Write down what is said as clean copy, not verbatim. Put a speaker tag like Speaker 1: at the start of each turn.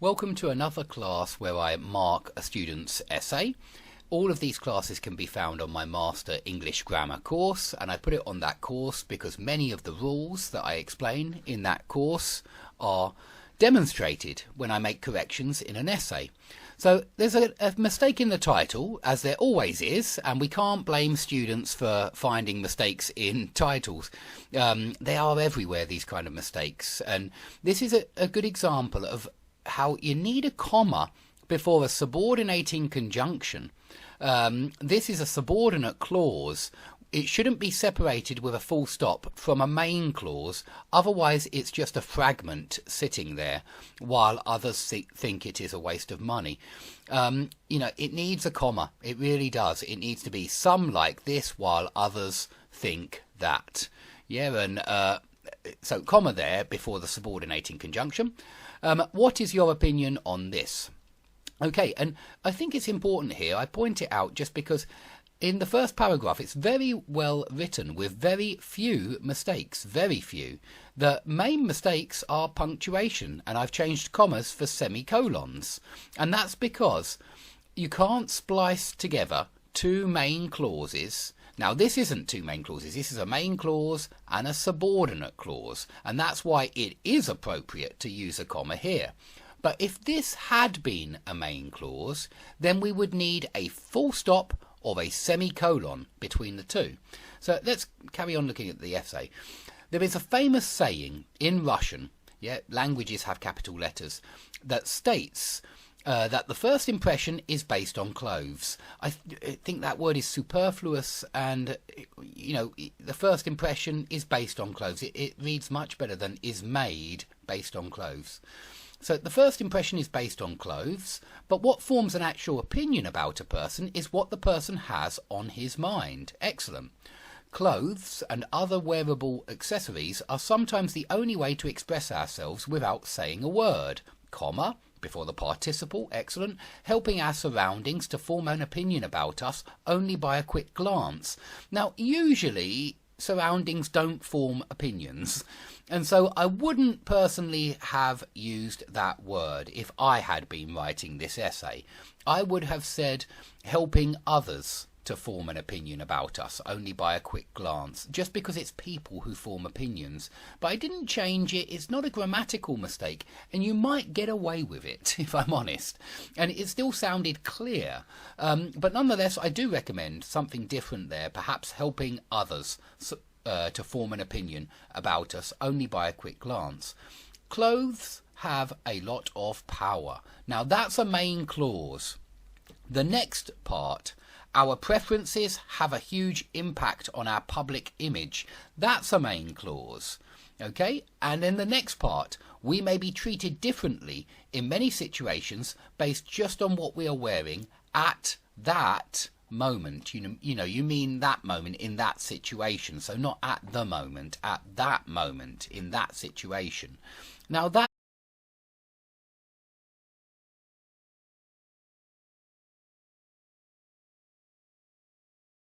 Speaker 1: Welcome to another class where I mark a student's essay. All of these classes can be found on my Master English Grammar course, and I put it on that course because many of the rules that I explain in that course are demonstrated when I make corrections in an essay. So there's a mistake in the title, as there always is, and we can't blame students for finding mistakes in titles. They are everywhere, these kind of mistakes, and this is a good example of how you need a comma before a subordinating conjunction. This is a subordinate clause. It shouldn't be separated with a full stop from a main clause, otherwise it's just a fragment sitting there while others think it is a waste of money. It needs a comma. It really does. It needs to be some like this while others think that. So comma there before the subordinating conjunction. What is your opinion on this? Okay, and I think it's important here. I point it out just because in the first paragraph it's very well written with very few mistakes, very few. The main mistakes are punctuation, and I've changed commas for semicolons. And that's because you can't splice together two main clauses. Now, this isn't two main clauses. This is a main clause and a subordinate clause, and that's why it is appropriate to use a comma here. But if this had been a main clause, then we would need a full stop or a semicolon between the two. So let's carry on looking at the essay. There is a famous saying in Russian, languages have capital letters, that states that the first impression is based on clothes. I think that word is superfluous, and the first impression is based on clothes. It reads much better than is made based on clothes. So the first impression is based on clothes, but what forms an actual opinion about a person is what the person has on his mind. Excellent. Clothes and other wearable accessories are sometimes the only way to express ourselves without saying a word. Comma before the participle, excellent, helping our surroundings to form an opinion about us only by a quick glance. Now, usually surroundings don't form opinions, and so I wouldn't personally have used that word if I had been writing this essay. I would have said helping others to form an opinion about us only by a quick glance, just because it's people who form opinions. But I didn't change it. It's not a grammatical mistake, and you might get away with it, if I'm honest. And it still sounded clear. But nonetheless, I do recommend something different there, perhaps helping others to form an opinion about us only by a quick glance. Clothes have a lot of power. Now, that's a main clause. The next part, our preferences have a huge impact on our public image. That's a main clause. Okay? And then the next part, we may be treated differently in many situations based just on what we are wearing at that moment. You mean that moment in that situation. So not at the moment, at that moment in that situation. Now that